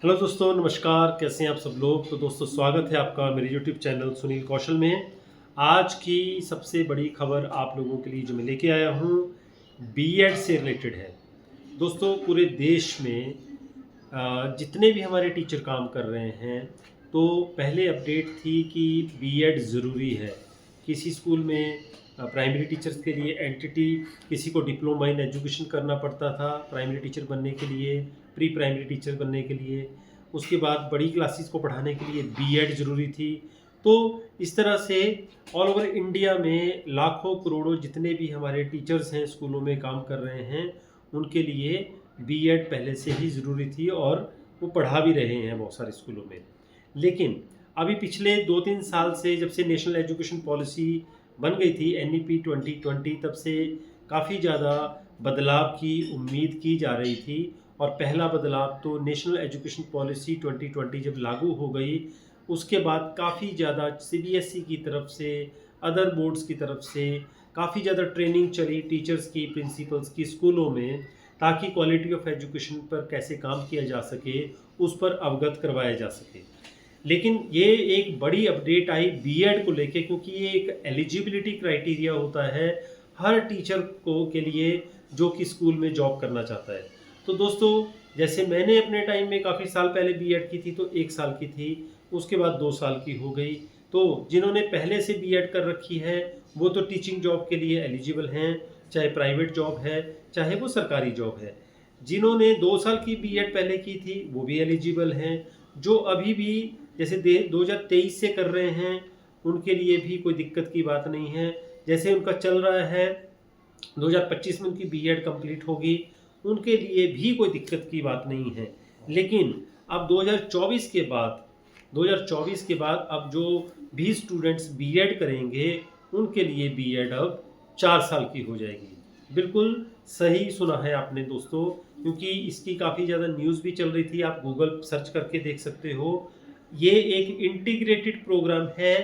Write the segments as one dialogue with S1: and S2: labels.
S1: Hello दोस्तों, नमस्कार। कैसे हैं आप सब लोग। तो दोस्तों, स्वागत है आपका मेरे यूट्यूब चैनल सुनील कौशल में। आज की सबसे बड़ी खबर आप लोगों के लिए जो मैं लेके आया हूँ, बीएड से रिलेटेड है। दोस्तों, पूरे देश में जितने भी हमारे टीचर काम कर रहे हैं, तो पहले अपडेट थी कि बीएड ज़रूरी है। किसी स्कूल में प्राइमरी टीचर्स के लिए एंटिटी, किसी को डिप्लोमा इन एजुकेशन करना पड़ता था प्राइमरी टीचर बनने के लिए, प्री प्राइमरी टीचर बनने के लिए। उसके बाद बड़ी क्लासेस को पढ़ाने के लिए बीएड ज़रूरी थी। तो इस तरह से ऑल ओवर इंडिया में लाखों करोड़ों जितने भी हमारे टीचर्स हैं स्कूलों में काम कर रहे हैं, उनके लिए बीएड पहले से ही ज़रूरी थी और वो पढ़ा भी रहे हैं बहुत सारे स्कूलों में। लेकिन अभी पिछले 2-3 साल से, जब से नेशनल एजुकेशन पॉलिसी बन गई थी एनईपी 2020, तब से काफ़ी ज़्यादा बदलाव की उम्मीद की जा रही थी। और पहला बदलाव तो नेशनल एजुकेशन पॉलिसी 2020 जब लागू हो गई, उसके बाद काफ़ी ज़्यादा सीबीएसई की तरफ से, अदर बोर्ड्स की तरफ से काफ़ी ज़्यादा ट्रेनिंग चली टीचर्स की, प्रिंसिपल्स की स्कूलों में, ताकि क्वालिटी ऑफ एजुकेशन पर कैसे काम किया जा सके, उस पर अवगत करवाया जा सके। लेकिन ये एक बड़ी अपडेट आई बीएड को लेके, क्योंकि ये एक एलिजिबिलिटी क्राइटेरिया होता है हर टीचर को के लिए जो कि स्कूल में जॉब करना चाहता है। तो दोस्तों, जैसे मैंने अपने टाइम में काफ़ी साल पहले बीएड की थी, तो 1 साल की थी, उसके बाद 2 साल की हो गई। तो जिन्होंने पहले से बीएड कर रखी है, वो तो टीचिंग जॉब के लिए एलिजिबल हैं, चाहे प्राइवेट जॉब है, चाहे वो सरकारी जॉब है। जिन्होंने 2 साल की बीएड पहले की थी, वो भी एलिजिबल हैं। जो अभी भी जैसे 2023 से कर रहे हैं, उनके लिए भी कोई दिक्कत की बात नहीं है। जैसे उनका चल रहा है, 2025 में उनकी बीएड कंप्लीट होगी, उनके लिए भी कोई दिक्कत की बात नहीं है। लेकिन अब 2024 के बाद अब जो भी स्टूडेंट्स बीएड करेंगे, उनके लिए बीएड अब 4 साल की हो जाएगी। बिल्कुल सही सुना है आपने दोस्तों, क्योंकि इसकी काफ़ी ज़्यादा न्यूज़ भी चल रही थी, आप गूगल सर्च करके देख सकते हो। ये एक इंटीग्रेटेड प्रोग्राम है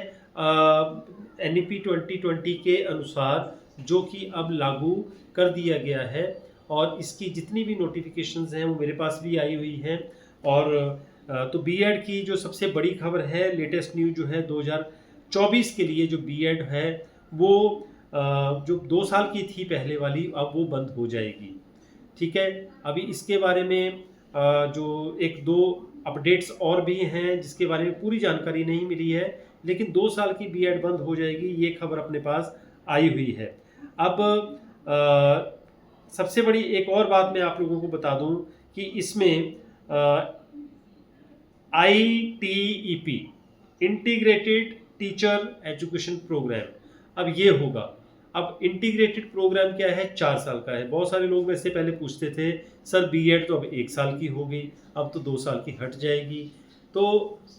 S1: एनईपी 2020 के अनुसार, जो कि अब लागू कर दिया गया है। और इसकी जितनी भी नोटिफिकेशंस हैं वो मेरे पास भी आई हुई हैं। और तो बीएड की जो सबसे बड़ी खबर है, लेटेस्ट न्यूज़ जो है 2024 के लिए जो बीएड है, वो जो 2 साल की थी पहले वाली, अब वो बंद हो जाएगी। ठीक है। अभी इसके बारे में जो 1-2 अपडेट्स और भी हैं, जिसके बारे में पूरी जानकारी नहीं मिली है, लेकिन 2 साल की बीएड बंद हो जाएगी, ये खबर अपने पास आई हुई है। अब सबसे बड़ी एक और बात मैं आप लोगों को बता दूं कि इसमें ITEP, integrated teacher education programme, अब ये होगा। अब इंटीग्रेटेड प्रोग्राम क्या है, 4 साल का है। बहुत सारे लोग वैसे पहले पूछते थे, सर बीएड तो अब 1 साल की हो गई, अब तो 2 साल की हट जाएगी। तो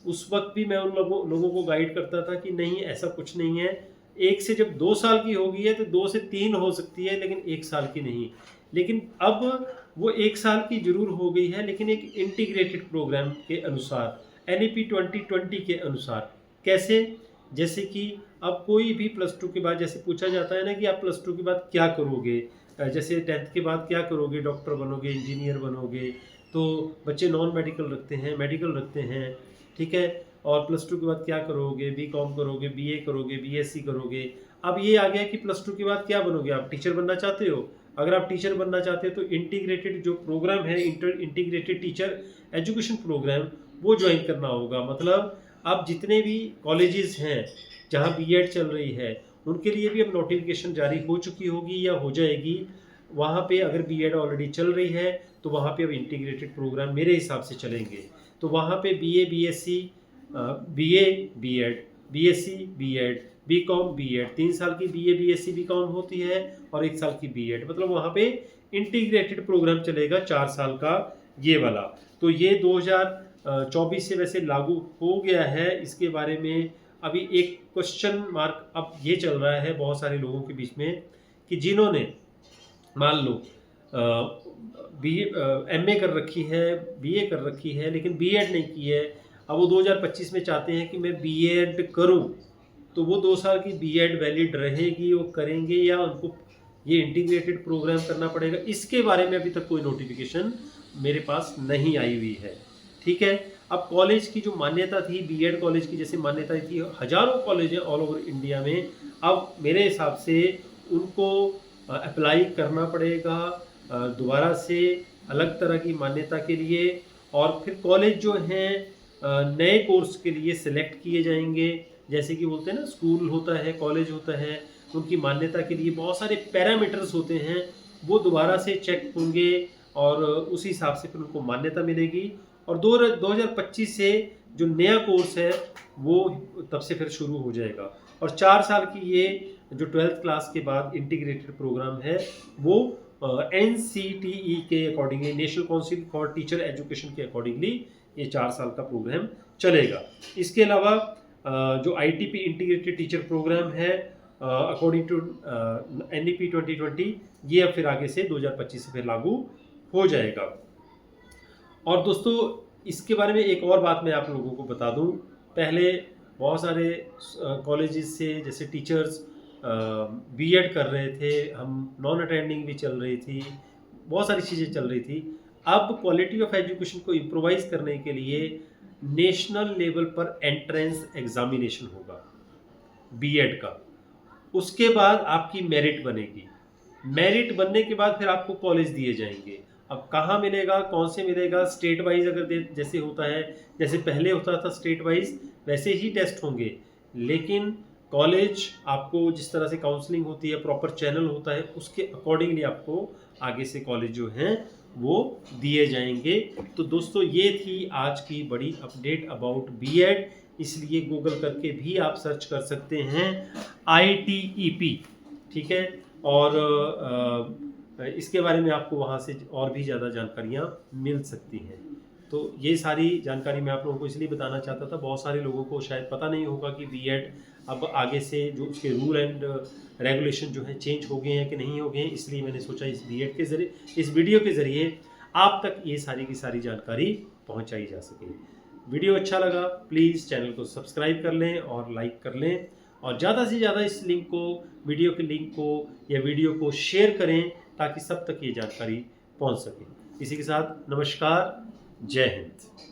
S1: उस वक्त भी मैं उन लोगों को गाइड करता था कि नहीं, ऐसा कुछ नहीं है। एक से जब 2 साल की हो गई है, तो 2 से 3 हो सकती है, लेकिन 1 साल की नहीं। लेकिन अब वो 1 साल की जरूर हो गई है, लेकिन एक इंटीग्रेटेड प्रोग्राम के अनुसार, एनईपी 2020 के अनुसार। कैसे? जैसे कि अब कोई भी +2 के बाद, जैसे पूछा जाता है ना कि आप +2 के बाद क्या करोगे, जैसे 10th के बाद क्या करोगे, डॉक्टर बनोगे, इंजीनियर बनोगे। तो बच्चे नॉन मेडिकल रखते हैं, मेडिकल रखते हैं, ठीक है। और +2 के बाद क्या करोगे, बीकॉम करोगे, बीए करोगे, बीएससी करोगे। अब ये आ गया कि +2 के बाद क्या बनोगे, आप टीचर बनना चाहते हो। अगर आप टीचर बनना चाहते हो तो इंटीग्रेटेड जो प्रोग्राम है, इंटीग्रेटेड टीचर एजुकेशन प्रोग्राम, वो ज्वाइन करना होगा। मतलब अब जितने भी कॉलेजेस हैं जहाँ बीएड चल रही है, उनके लिए भी अब नोटिफिकेशन जारी हो चुकी होगी या हो जाएगी। वहाँ पे अगर बीएड ऑलरेडी चल रही है, तो वहाँ पे अब इंटीग्रेटेड प्रोग्राम मेरे हिसाब से चलेंगे। तो वहाँ पे BA, BSc, BA, BEd, BSc, BEd, BCom, BEd, 3 साल की बीए, बीएससी, बीकॉम होती है, और 1 साल की बीएड। मतलब वहाँ पे इंटीग्रेटेड प्रोग्राम चलेगा 4 साल का, ये वाला। तो ये 2024 से वैसे लागू हो गया है। इसके बारे में अभी एक क्वेश्चन मार्क अब ये चल रहा है बहुत सारे लोगों के बीच में, कि जिन्होंने मान लो बी एमए कर रखी है, बीए कर रखी है, लेकिन बीएड नहीं की है। अब वो 2025 में चाहते हैं कि मैं बीएड करूं, तो वो 2 साल की बीएड वैलिड रहेगी, वो करेंगे, या उनको ये इंटीग्रेटेड प्रोग्राम करना पड़ेगा। इसके बारे में अभी तक कोई नोटिफिकेशन मेरे पास नहीं आई हुई है। ठीक है। अब कॉलेज की जो मान्यता थी, बीएड कॉलेज की जैसे मान्यता थी, हजारों कॉलेज हैं ऑल ओवर इंडिया में, अब मेरे हिसाब से उनको अप्लाई करना पड़ेगा दोबारा से अलग तरह की मान्यता के लिए। और फिर कॉलेज जो हैं नए कोर्स के लिए सिलेक्ट किए जाएंगे, जैसे कि बोलते हैं ना, स्कूल होता है, कॉलेज होता है, उनकी मान्यता के लिए बहुत सारे पैरामीटर्स होते हैं, वो दोबारा से चेक होंगे और उसी हिसाब से फिर उनको मान्यता मिलेगी। और 2025 से जो नया कोर्स है वो तब से फिर शुरू हो जाएगा। और 4 साल की ये जो 12th क्लास के बाद इंटीग्रेटेड प्रोग्राम है वो NCTE के accordingly, national council for teacher education के अकॉर्डिंगली ये 4 साल का प्रोग्राम चलेगा। इसके अलावा जो ITP इंटीग्रेटेड टीचर प्रोग्राम है अकॉर्डिंग टू NEP 2020, ये अब फिर आगे से 2025 से फिर लागू हो जाएगा। और दोस्तों इसके बारे में एक और बात मैं आप लोगों को बता दूं, पहले बहुत सारे कॉलेजेस से जैसे टीचर्स बीएड कर रहे थे, हम नॉन अटेंडिंग भी चल रही थी, बहुत सारी चीज़ें चल रही थी। अब क्वालिटी ऑफ एजुकेशन को इम्प्रोवाइज करने के लिए नेशनल लेवल पर एंट्रेंस एग्जामिनेशन होगा बीएड का। उसके बाद आपकी मेरिट बनेगी, मेरिट बनने के बाद फिर आपको कॉलेज दिए जाएंगे। अब कहाँ मिलेगा, कौन से मिलेगा, स्टेट वाइज अगर जैसे होता है, जैसे पहले होता था स्टेट वाइज, वैसे ही टेस्ट होंगे। लेकिन कॉलेज आपको जिस तरह से काउंसलिंग होती है, प्रॉपर चैनल होता है, उसके अकॉर्डिंगली आपको आगे से कॉलेज जो हैं वो दिए जाएंगे। तो दोस्तों ये थी आज की बड़ी अपडेट अबाउट बीएड, इसलिए गूगल करके भी आप सर्च कर सकते हैं ITEP, ठीक है। और इसके बारे में आपको वहाँ से और भी ज़्यादा जानकारियाँ मिल सकती हैं। तो ये सारी जानकारी मैं आप लोगों को इसलिए बताना चाहता था, बहुत सारे लोगों को शायद पता नहीं होगा कि बीएड अब आगे से जो उसके रूल एंड रेगुलेशन जो है चेंज हो गए हैं कि नहीं हो गए हैं, इसलिए मैंने सोचा इस बीएड के ज़रिए, इस वीडियो के ज़रिए आप तक ये सारी की सारी जानकारी पहुँचाई जा सके। वीडियो अच्छा लगा प्लीज़ चैनल को सब्सक्राइब कर लें और लाइक कर लें, और ज़्यादा से ज़्यादा इस लिंक को, वीडियो के लिंक को या वीडियो को शेयर करें ताकि सब तक ये जानकारी पहुंच सके। इसी के साथ नमस्कार, जय हिंद।